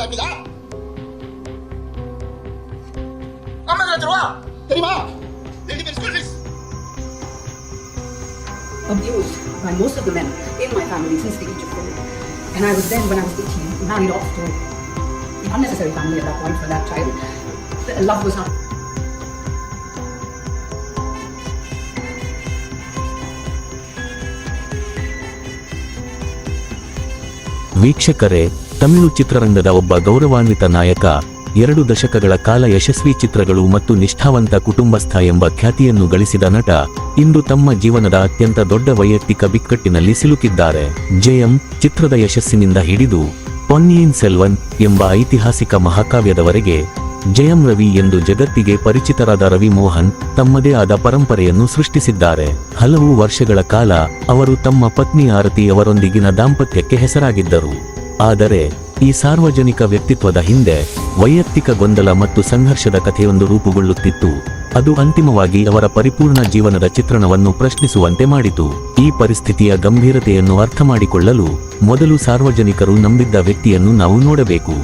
காட்டுதா? அம்மா ரூபா தெரியுமா? 2 பேர் school fees abused by most of the men in my family since the age of 4. And I was then, when I was 18, married off to the unnecessary family at that point for that child. The love was not. ವೀಕ್ಷಕರೇ, ತಮಿಳು ಚಿತ್ರರಂಗದ ಒಬ್ಬ ಗೌರವಾನ್ವಿತ ನಾಯಕ, 2 ದಶಕಗಳ ಕಾಲ ಯಶಸ್ವಿ ಚಿತ್ರಗಳು ಮತ್ತು ನಿಷ್ಠಾವಂತ ಕುಟುಂಬಸ್ಥ ಎಂಬ ಖ್ಯಾತಿಯನ್ನು ಗಳಿಸಿದ ನಟ ಇಂದು ತಮ್ಮ ಜೀವನದ ಅತ್ಯಂತ ದೊಡ್ಡ ವೈಯಕ್ತಿಕ ಬಿಕ್ಕಟ್ಟಿನಲ್ಲಿ ಸಿಲುಕಿದ್ದಾರೆ. ಜಯಂ ಚಿತ್ರದ ಯಶಸ್ಸಿನಿಂದ ಹಿಡಿದು ಪೊನ್ನಿಯಿನ್ ಸೆಲ್ವನ್ ಎಂಬ ಐತಿಹಾಸಿಕ ಮಹಾಕಾವ್ಯದವರೆಗೆ ಜಯಂ ರವಿ ಎಂದು ಜಗತ್ತಿಗೆ ಪರಿಚಿತರಾದ ರವಿ ಮೋಹನ್ ತಮ್ಮದೇ ಆದ ಪರಂಪರೆಯನ್ನು ಸೃಷ್ಟಿಸಿದ್ದಾರೆ. ಹಲವು ವರ್ಷಗಳ ಕಾಲ ಅವರು ತಮ್ಮ ಪತ್ನಿ ಆರತಿ ಅವರೊಂದಿಗಿನ ದಾಂಪತ್ಯಕ್ಕೆ ಹೆಸರಾಗಿದ್ದರು. ಆದರೆ ಈ ಸಾರ್ವಜನಿಕ ವ್ಯಕ್ತಿತ್ವದ ಹಿಂದೆ ವೈಯಕ್ತಿಕ ಗೊಂದಲ ಮತ್ತು ಸಂಘರ್ಷದ ಕಥೆಯೊಂದು ರೂಪುಗೊಳ್ಳುತ್ತಿತ್ತು. ಅದು ಅಂತಿಮವಾಗಿ ಅವರ ಪರಿಪೂರ್ಣ ಜೀವನದ ಚಿತ್ರಣವನ್ನು ಪ್ರಶ್ನಿಸುವಂತೆ ಮಾಡಿತು. ಈ ಪರಿಸ್ಥಿತಿಯ ಗಂಭೀರತೆಯನ್ನು ಅರ್ಥಮಾಡಿಕೊಳ್ಳಲು ಮೊದಲು ಸಾರ್ವಜನಿಕರು ನಂಬಿದ್ದ ವ್ಯಕ್ತಿಯನ್ನು ನಾವು ನೋಡಬೇಕು.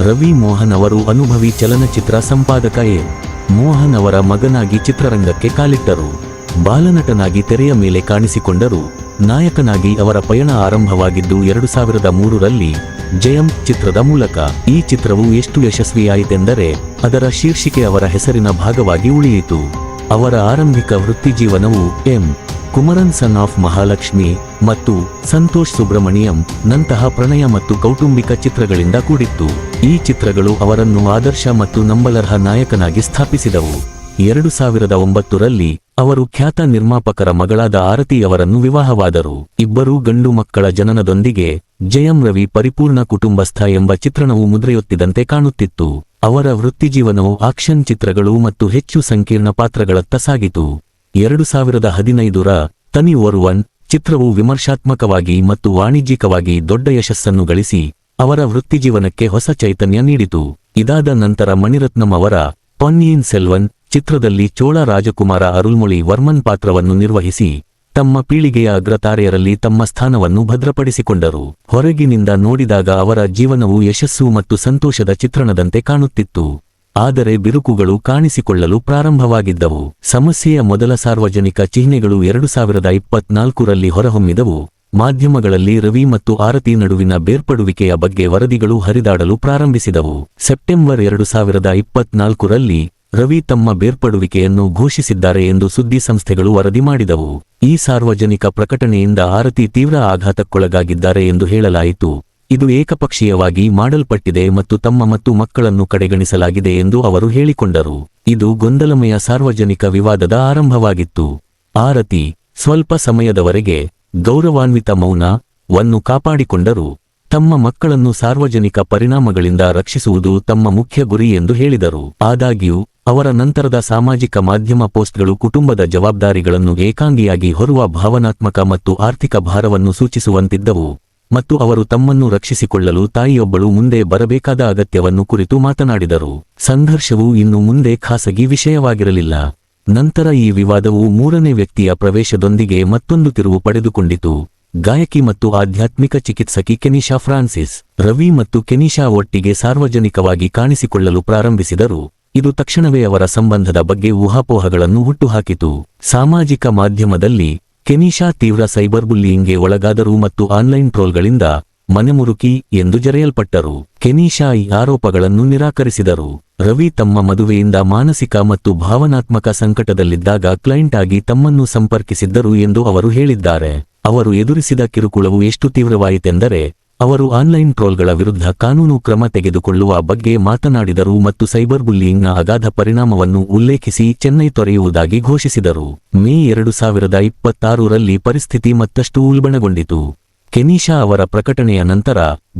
ರವಿ ಮೋಹನ್ ಅವರು ಅನುಭವಿ ಚಲನಚಿತ್ರ ಸಂಪಾದಕ ಎ. ಮೋಹನ್ ಅವರ ಮಗನಾಗಿ ಚಿತ್ರರಂಗಕ್ಕೆ ಕಾಲಿಟ್ಟರು. ಬಾಲನಟನಾಗಿ ತೆರೆಯ ಮೇಲೆ ಕಾಣಿಸಿಕೊಂಡರು. ನಾಯಕನಾಗಿ ಅವರ ಪಯಣ ಆರಂಭವಾಗಿದ್ದು 2003ರಲ್ಲಿ ಜಯಂ ಚಿತ್ರದ ಮೂಲಕ. ಈ ಚಿತ್ರವು ಎಷ್ಟು ಯಶಸ್ವಿಯಾಯಿತೆಂದರೆ ಅದರ ಶೀರ್ಷಿಕೆ ಅವರ ಹೆಸರಿನ ಭಾಗವಾಗಿ ಉಳಿಯಿತು. ಅವರ ಆರಂಭಿಕ ವೃತ್ತಿಜೀವನವು M. Kumaran son of Mahalakshmi ಮತ್ತು ಸಂತೋಷ್ ಸುಬ್ರಮಣಿಯಂ ನಂತಹ ಪ್ರಣಯ ಮತ್ತು ಕೌಟುಂಬಿಕ ಚಿತ್ರಗಳಿಂದ ಕೂಡಿತ್ತು. ಈ ಚಿತ್ರಗಳು ಅವರನ್ನು ಆದರ್ಶ ಮತ್ತು ನಂಬಲರ್ಹ ನಾಯಕನಾಗಿ ಸ್ಥಾಪಿಸಿದವು. 2009ರಲ್ಲಿ ಅವರು ಖ್ಯಾತ ನಿರ್ಮಾಪಕರ ಮಗಳಾದ ಆರತಿ ಅವರನ್ನು ವಿವಾಹವಾದರು. ಇಬ್ಬರೂ ಗಂಡು ಮಕ್ಕಳ ಜನನದೊಂದಿಗೆ ಜಯಂ ರವಿ ಪರಿಪೂರ್ಣ ಕುಟುಂಬಸ್ಥ ಎಂಬ ಚಿತ್ರಣವು ಮುದ್ರೆಯೊತ್ತಿದಂತೆ ಕಾಣುತ್ತಿತ್ತು. ಅವರ ವೃತ್ತಿಜೀವನವು ಆಕ್ಷನ್ ಚಿತ್ರಗಳು ಮತ್ತು ಹೆಚ್ಚು ಸಂಕೀರ್ಣ ಪಾತ್ರಗಳತ್ತ ಸಾಗಿತು. 2015ರ ತನಿ ಒರುವನ್ ಚಿತ್ರವು ವಿಮರ್ಶಾತ್ಮಕವಾಗಿ ಮತ್ತು ವಾಣಿಜ್ಯಿಕವಾಗಿ ದೊಡ್ಡ ಯಶಸ್ಸನ್ನು ಗಳಿಸಿ ಅವರ ವೃತ್ತಿಜೀವನಕ್ಕೆ ಹೊಸ ಚೈತನ್ಯ ನೀಡಿತು. ಇದಾದ ನಂತರ ಮಣಿರತ್ನಂ ಅವರ ಪೊನ್ನಿಯಿನ್ ಸೆಲ್ವನ್ ಚಿತ್ರದಲ್ಲಿ ಚೋಳ ರಾಜಕುಮಾರ ಅರುಳ್ಮೊಳಿ ವರ್ಮನ್ ಪಾತ್ರವನ್ನು ನಿರ್ವಹಿಸಿ ತಮ್ಮ ಪೀಳಿಗೆಯ ಅಗ್ರತಾರೆಯರಲ್ಲಿ ತಮ್ಮ ಸ್ಥಾನವನ್ನು ಭದ್ರಪಡಿಸಿಕೊಂಡರು. ಹೊರಗಿನಿಂದ ನೋಡಿದಾಗ ಅವರ ಜೀವನವು ಯಶಸ್ಸು ಮತ್ತು ಸಂತೋಷದ ಚಿತ್ರಣದಂತೆ ಕಾಣುತ್ತಿತ್ತು. ಆದರೆ ಬಿರುಕುಗಳು ಕಾಣಿಸಿಕೊಳ್ಳಲು ಪ್ರಾರಂಭವಾಗಿದ್ದವು. ಸಮಸ್ಯೆಯ ಮೊದಲ ಸಾರ್ವಜನಿಕ ಚಿಹ್ನೆಗಳು 2024ರಲ್ಲಿ ಹೊರಹೊಮ್ಮಿದವು. ಮಾಧ್ಯಮಗಳಲ್ಲಿ ರವಿ ಮತ್ತು ಆರತಿ ನಡುವಿನ ಬೇರ್ಪಡುವಿಕೆಯ ಬಗ್ಗೆ ವರದಿಗಳು ಹರಿದಾಡಲು ಪ್ರಾರಂಭಿಸಿದವು. ಸೆಪ್ಟೆಂಬರ್ 2024ರಲ್ಲಿ ರವಿ ತಮ್ಮ ಬೇರ್ಪಡುವಿಕೆಯನ್ನು ಘೋಷಿಸಿದ್ದಾರೆ ಎಂದು ಸುದ್ದಿ ಸಂಸ್ಥೆಗಳು ವರದಿ ಮಾಡಿದವು. ಈ ಸಾರ್ವಜನಿಕ ಪ್ರಕಟಣೆಯಿಂದ ಆರತಿ ತೀವ್ರ ಆಘಾತಕ್ಕೊಳಗಾಗಿದ್ದಾರೆ ಎಂದು ಹೇಳಲಾಯಿತು. ಇದು ಏಕಪಕ್ಷೀಯವಾಗಿ ಮಾಡಲ್ಪಟ್ಟಿದೆ ಮತ್ತು ತಮ್ಮ ಮತ್ತು ಮಕ್ಕಳನ್ನು ಕಡೆಗಣಿಸಲಾಗಿದೆ ಎಂದು ಅವರು ಹೇಳಿಕೊಂಡರು. ಇದು ಗೊಂದಲಮಯ ಸಾರ್ವಜನಿಕ ವಿವಾದದ ಆರಂಭವಾಗಿತ್ತು. ಆರತಿ ಸ್ವಲ್ಪ ಸಮಯದವರೆಗೆ ಗೌರವಾನ್ವಿತ ಮೌನವನ್ನು ಕಾಪಾಡಿಕೊಂಡರು. ತಮ್ಮ ಮಕ್ಕಳನ್ನು ಸಾರ್ವಜನಿಕ ಪರಿಣಾಮಗಳಿಂದ ರಕ್ಷಿಸುವುದು ತಮ್ಮ ಮುಖ್ಯ ಗುರಿ ಎಂದು ಹೇಳಿದರು. ಆದಾಗ್ಯೂ ಅವರ ನಂತರದ ಸಾಮಾಜಿಕ ಮಾಧ್ಯಮ ಪೋಸ್ಟ್ಗಳು ಕುಟುಂಬದ ಜವಾಬ್ದಾರಿಗಳನ್ನು ಏಕಾಂಗಿಯಾಗಿ ಹೊರುವ ಭಾವನಾತ್ಮಕ ಮತ್ತು ಆರ್ಥಿಕ ಭಾರವನ್ನು ಸೂಚಿಸುವಂತಿದ್ದವು ಮತ್ತು ಅವರು ತಮ್ಮನ್ನು ರಕ್ಷಿಸಿಕೊಳ್ಳಲು ತಾಯಿಯೊಬ್ಬಳು ಮುಂದೆ ಬರಬೇಕಾದ ಅಗತ್ಯವನ್ನು ಕುರಿತು ಮಾತನಾಡಿದರು. ಸಂಘರ್ಷವು ಇನ್ನು ಮುಂದೆ ಖಾಸಗಿ ವಿಷಯವಾಗಿರಲಿಲ್ಲ. ನಂತರ ಈ ವಿವಾದವು 3ನೇ ವ್ಯಕ್ತಿಯ ಪ್ರವೇಶದೊಂದಿಗೆ ಮತ್ತೊಂದು ತಿರುವು ಪಡೆದುಕೊಂಡಿತು. ಗಾಯಕಿ ಮತ್ತು ಆಧ್ಯಾತ್ಮಿಕ ಚಿಕಿತ್ಸಕಿ ಕೆನಿಶಾ ಫ್ರಾನ್ಸಿಸ್. ರವಿ ಮತ್ತು ಕೆನಿಶಾ ಒಟ್ಟಿಗೆ ಸಾರ್ವಜನಿಕವಾಗಿ ಕಾಣಿಸಿಕೊಳ್ಳಲು ಪ್ರಾರಂಭಿಸಿದರು. ಇದು ತಕ್ಷಣವೇ ಅವರ ಸಂಬಂಧದ ಬಗ್ಗೆ ಊಹಾಪೋಹಗಳನ್ನು ಹುಟ್ಟುಹಾಕಿತು. ಸಾಮಾಜಿಕ ಮಾಧ್ಯಮದಲ್ಲಿ ಕೆನಿಶಾ ತೀವ್ರ ಸೈಬರ್ ಬುಲ್ಲಿಯಿಂಗ್ಗೆ ಒಳಗಾದರು ಮತ್ತು ಆನ್ಲೈನ್ ಟ್ರೋಲ್ಗಳಿಂದ ಮನೆಮುರುಕಿ ಎಂದು ಜರೆಯಲ್ಪಟ್ಟರು. ಕೆನಿಶಾ ಈ ಆರೋಪಗಳನ್ನು ನಿರಾಕರಿಸಿದರು. ರವಿ ತಮ್ಮ ಮದುವೆಯಿಂದ ಮಾನಸಿಕ ಮತ್ತು ಭಾವನಾತ್ಮಕ ಸಂಕಟದಲ್ಲಿದ್ದಾಗ ಕ್ಲೈಂಟ್ ಆಗಿ ತಮ್ಮನ್ನು ಸಂಪರ್ಕಿಸಿದ್ದರು ಎಂದು ಅವರು ಹೇಳಿದ್ದಾರೆ. ಅವರು ಎದುರಿಸಿದ ಕಿರುಕುಳವು ಎಷ್ಟು ತೀವ್ರವಾಯಿತೆಂದರೆ ಅವರು ಆನ್ಲೈನ್ ಟ್ರೋಲ್ಗಳ ವಿರುದ್ಧ ಕಾನೂನು ಕ್ರಮ ತೆಗೆದುಕೊಳ್ಳುವ ಬಗ್ಗೆ ಮಾತನಾಡಿದರು ಮತ್ತು ಸೈಬರ್ ಬುಲ್ಲಿಯಿಂಗ್ನ ಅಗಾಧ ಪರಿಣಾಮವನ್ನು ಉಲ್ಲೇಖಿಸಿ ಚೆನ್ನೈ ತೊರೆಯುವುದಾಗಿ ಘೋಷಿಸಿದರು. ಮೇ 2026ರಲ್ಲಿ ಪರಿಸ್ಥಿತಿ ಮತ್ತಷ್ಟು ಉಲ್ಬಣಗೊಂಡಿತು. ಕೆನಿಶಾ ಅವರ ಪ್ರಕಟಣೆಯ ನಂತರ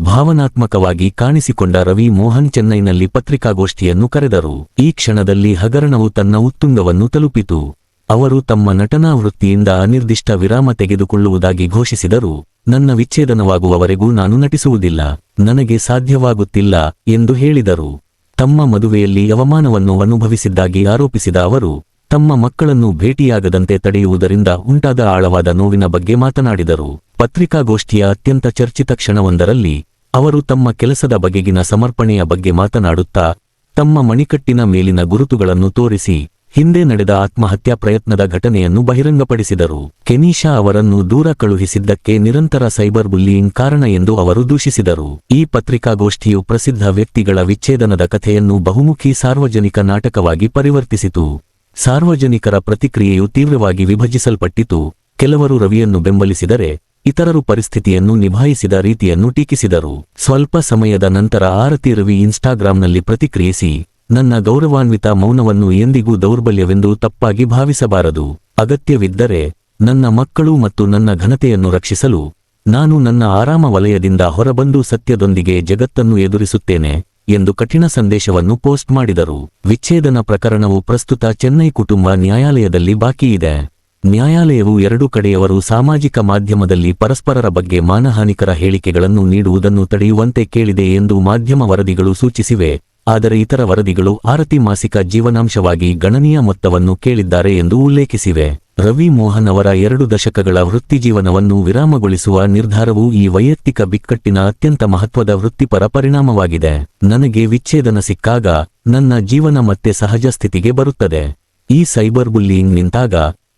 ಭಾವನಾತ್ಮಕವಾಗಿ ಕಾಣಿಸಿಕೊಂಡ ರವಿ ಮೋಹನ್ ಚೆನ್ನೈನಲ್ಲಿ ಪತ್ರಿಕಾಗೋಷ್ಠಿಯನ್ನು ಕರೆದರು. ಈ ಕ್ಷಣದಲ್ಲಿ ಹಗರಣವು ತನ್ನ ಉತ್ತುಂಗವನ್ನು ತಲುಪಿತು. ಅವರು ತಮ್ಮ ನಟನಾ ವೃತ್ತಿಯಿಂದ ಅನಿರ್ದಿಷ್ಟ ವಿರಾಮ ತೆಗೆದುಕೊಳ್ಳುವುದಾಗಿ ಘೋಷಿಸಿದರು. ನನ್ನ ವಿಚ್ಛೇದನವಾಗುವವರೆಗೂ ನಾನು ನಟಿಸುವುದಿಲ್ಲ, ನನಗೆ ಸಾಧ್ಯವಾಗುತ್ತಿಲ್ಲ ಎಂದು ಹೇಳಿದರು. ತಮ್ಮ ಮದುವೆಯಲ್ಲಿ ಅವಮಾನವನ್ನು ಅನುಭವಿಸಿದ್ದಾಗಿ ಆರೋಪಿಸಿದ ಅವರು ತಮ್ಮ ಮಕ್ಕಳನ್ನು ಭೇಟಿಯಾಗದಂತೆ ತಡೆಯುವುದರಿಂದ ಉಂಟಾದ ಆಳವಾದ ನೋವಿನ ಬಗ್ಗೆ ಮಾತನಾಡಿದರು. ಪತ್ರಿಕಾಗೋಷ್ಠಿಯ ಅತ್ಯಂತ ಚರ್ಚಿತ ಕ್ಷಣವೊಂದರಲ್ಲಿ ಅವರು ತಮ್ಮ ಕೆಲಸದ ಬಗೆಗಿನ ಸಮರ್ಪಣೆಯ ಬಗ್ಗೆ ಮಾತನಾಡುತ್ತಾ ತಮ್ಮ ಮಣಿಕಟ್ಟಿನ ಮೇಲಿನ ಗುರುತುಗಳನ್ನು ತೋರಿಸಿ ಹಿಂದೆ ನಡೆದ ಆತ್ಮಹತ್ಯಾ ಪ್ರಯತ್ನದ ಘಟನೆಯನ್ನು ಬಹಿರಂಗಪಡಿಸಿದರು. ಕೆನೀಶಾ ಅವರನ್ನು ದೂರ ಕಳುಹಿಸಿದ್ದಕ್ಕೆ ನಿರಂತರ ಸೈಬರ್ ಬುಲ್ಲಿಯಿಂಗ್ ಕಾರಣ ಎಂದು ಅವರು ದೂಷಿಸಿದರು. ಈ ಪತ್ರಿಕಾಗೋಷ್ಠಿಯು ಪ್ರಸಿದ್ಧ ವ್ಯಕ್ತಿಗಳ ವಿಚ್ಛೇದನದ ಕಥೆಯನ್ನು ಬಹುಮುಖಿ ಸಾರ್ವಜನಿಕ ನಾಟಕವಾಗಿ ಪರಿವರ್ತಿಸಿತು. ಸಾರ್ವಜನಿಕರ ಪ್ರತಿಕ್ರಿಯೆಯು ತೀವ್ರವಾಗಿ ವಿಭಜಿಸಲ್ಪಟ್ಟಿತು. ಕೆಲವರು ರವಿಯನ್ನು ಬೆಂಬಲಿಸಿದರೆ ಇತರರು ಪರಿಸ್ಥಿತಿಯನ್ನು ನಿಭಾಯಿಸಿದ ರೀತಿಯನ್ನು ಟೀಕಿಸಿದರು. ಸ್ವಲ್ಪ ಸಮಯದ ನಂತರ ಆರತಿ ರವಿ ಇನ್ಸ್ಟಾಗ್ರಾಂನಲ್ಲಿ ಪ್ರತಿಕ್ರಿಯಿಸಿ, ನನ್ನ ಗೌರವಾನ್ವಿತ ಮೌನವನ್ನು ಎಂದಿಗೂ ದೌರ್ಬಲ್ಯವೆಂದು ತಪ್ಪಾಗಿ ಭಾವಿಸಬಾರದು. ಅಗತ್ಯವಿದ್ದರೆ ನನ್ನ ಮಕ್ಕಳು ಮತ್ತು ನನ್ನ ಘನತೆಯನ್ನು ರಕ್ಷಿಸಲು ನಾನು ನನ್ನ ಆರಾಮ ವಲಯದಿಂದ ಹೊರಬಂದು ಸತ್ಯದೊಂದಿಗೆ ಜಗತ್ತನ್ನು ಎದುರಿಸುತ್ತೇನೆ ಎಂದು ಕಠಿಣ ಸಂದೇಶವನ್ನು ಪೋಸ್ಟ್ ಮಾಡಿದರು. ವಿಚ್ಛೇದನ ಪ್ರಕರಣವು ಪ್ರಸ್ತುತ ಚೆನ್ನೈ ಕುಟುಂಬ ನ್ಯಾಯಾಲಯದಲ್ಲಿ ಬಾಕಿಯಿದೆ. ನ್ಯಾಯಾಲಯವು ಎರಡೂ ಕಡೆಯವರು ಸಾಮಾಜಿಕ ಮಾಧ್ಯಮದಲ್ಲಿ ಪರಸ್ಪರರ ಬಗ್ಗೆ ಮಾನಹಾನಿಕರ ಹೇಳಿಕೆಗಳನ್ನು ನೀಡುವುದನ್ನು ತಡೆಯುವಂತೆ ಕೇಳಿದೆ ಎಂದು ಮಾಧ್ಯಮ ವರದಿಗಳು ಸೂಚಿಸಿವೆ. ಆದರೆ ಇತರ ವರದಿಗಳು ಆರತಿ ಮಾಸಿಕ ಜೀವನಾಂಶವಾಗಿ ಗಣನೀಯ ಮೊತ್ತವನ್ನು ಕೇಳಿದ್ದಾರೆ ಎಂದು ಉಲ್ಲೇಖಿಸಿವೆ. ರವಿ ಮೋಹನ್ ಅವರ 2 ದಶಕಗಳ ವೃತ್ತಿಜೀವನವನ್ನು ವಿರಾಮಗೊಳಿಸುವ ನಿರ್ಧಾರವು ಈ ವೈಯಕ್ತಿಕ ಬಿಕ್ಕಟ್ಟಿನ ಅತ್ಯಂತ ಮಹತ್ವದ ವೃತ್ತಿಪರ ಪರಿಣಾಮವಾಗಿದೆ. ನನಗೆ ವಿಚ್ಛೇದನ ಸಿಕ್ಕಾಗ ನನ್ನ ಜೀವನ ಮತ್ತೆ ಸಹಜ ಸ್ಥಿತಿಗೆ ಬರುತ್ತದೆ. ಈ ಸೈಬರ್ ಬುಲ್ಲಿಯಿಂಗ್ ನಿಂತಾಗ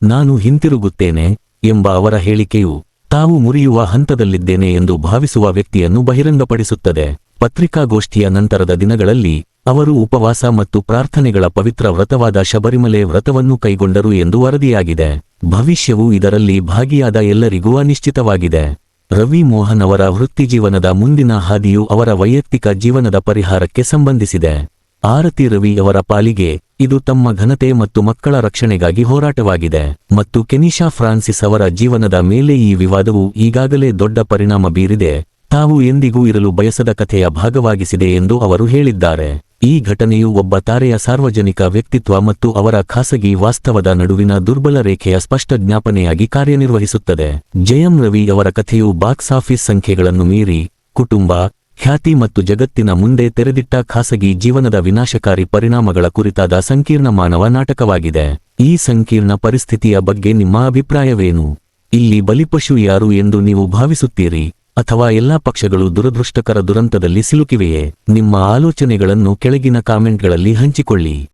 ನಾನು ಹಿಂತಿರುಗುತ್ತೇನೆ ಎಂಬ ಅವರ ಹೇಳಿಕೆಯು ತಾವು ಮುರಿಯುವ ಹಂತದಲ್ಲಿದ್ದೇನೆ ಎಂದು ಭಾವಿಸುವ ವ್ಯಕ್ತಿಯನ್ನು ಬಹಿರಂಗಪಡಿಸುತ್ತದೆ. ಪತ್ರಿಕಾಗೋಷ್ಠಿಯ ನಂತರದ ದಿನಗಳಲ್ಲಿ ಅವರು ಉಪವಾಸ ಮತ್ತು ಪ್ರಾರ್ಥನೆಗಳ ಪವಿತ್ರ ವ್ರತವಾದ ಶಬರಿಮಲೆ ವ್ರತವನ್ನು ಕೈಗೊಂಡರು ಎಂದು ವರದಿಯಾಗಿದೆ. ಭವಿಷ್ಯವು ಇದರಲ್ಲಿ ಭಾಗಿಯಾದ ಎಲ್ಲರಿಗೂ ಅನಿಶ್ಚಿತವಾಗಿದೆ. ರವಿ ಮೋಹನ್ ಅವರ ವೃತ್ತಿಜೀವನದ ಮುಂದಿನ ಹಾದಿಯು ಅವರ ವೈಯಕ್ತಿಕ ಜೀವನದ ಪರಿಹಾರಕ್ಕೆ ಸಂಬಂಧಿಸಿದೆ. ಆರತಿ ರವಿ ಅವರ ಪಾಲಿಗೆ ಇದು ತಮ್ಮ ಘನತೆ ಮತ್ತು ಮಕ್ಕಳ ರಕ್ಷಣೆಗಾಗಿ ಹೋರಾಟವಾಗಿದೆ. ಮತ್ತು ಕೆನೀಶಾ ಫ್ರಾನ್ಸಿಸ್ ಅವರ ಜೀವನದ ಮೇಲೆ ಈ ವಿವಾದವು ಈಗಾಗಲೇ ದೊಡ್ಡ ಪರಿಣಾಮ ಬೀರಿದೆ, ತಾವು ಎಂದಿಗೂ ಇರಲು ಬಯಸದ ಕಥೆಯ ಭಾಗವಾಗಿಸಿದೆ ಎಂದು ಅವರು ಹೇಳಿದ್ದಾರೆ. ಈ ಘಟನೆಯು ಒಬ್ಬ ತಾರೆಯ ಸಾರ್ವಜನಿಕ ವ್ಯಕ್ತಿತ್ವ ಮತ್ತು ಅವರ ಖಾಸಗಿ ವಾಸ್ತವದ ನಡುವಿನ ದುರ್ಬಲ ರೇಖೆಯ ಸ್ಪಷ್ಟ ಜ್ಞಾಪನೆಯಾಗಿ ಕಾರ್ಯನಿರ್ವಹಿಸುತ್ತದೆ. ಜಯಂ ರವಿ ಅವರ ಕಥೆಯು ಬಾಕ್ಸ್ ಆಫೀಸ್ ಸಂಖ್ಯೆಗಳನ್ನು ಮೀರಿ ಕುಟುಂಬ, ಖ್ಯಾತಿ ಮತ್ತು ಜಗತ್ತಿನ ಮುಂದೆ ತೆರೆದಿಟ್ಟ ಖಾಸಗಿ ಜೀವನದ ವಿನಾಶಕಾರಿ ಪರಿಣಾಮಗಳ ಕುರಿತಾದ ಸಂಕೀರ್ಣ ಮಾನವ ನಾಟಕವಾಗಿದೆ. ಈ ಸಂಕೀರ್ಣ ಪರಿಸ್ಥಿತಿಯ ಬಗ್ಗೆ ನಿಮ್ಮ ಅಭಿಪ್ರಾಯವೇನು? ಇಲ್ಲಿ ಬಲಿಪಶು ಯಾರು ಎಂದು ನೀವು ಭಾವಿಸುತ್ತೀರಿ? ಅಥವಾ ಎಲ್ಲಾ ಪಕ್ಷಗಳು ದುರದೃಷ್ಟಕರ ದುರಂತದಲ್ಲಿ ಸಿಲುಕಿವೆಯೇ? ನಿಮ್ಮ ಆಲೋಚನೆಗಳನ್ನು ಕೆಳಗಿನ ಕಾಮೆಂಟ್ಗಳಲ್ಲಿ ಹಂಚಿಕೊಳ್ಳಿ.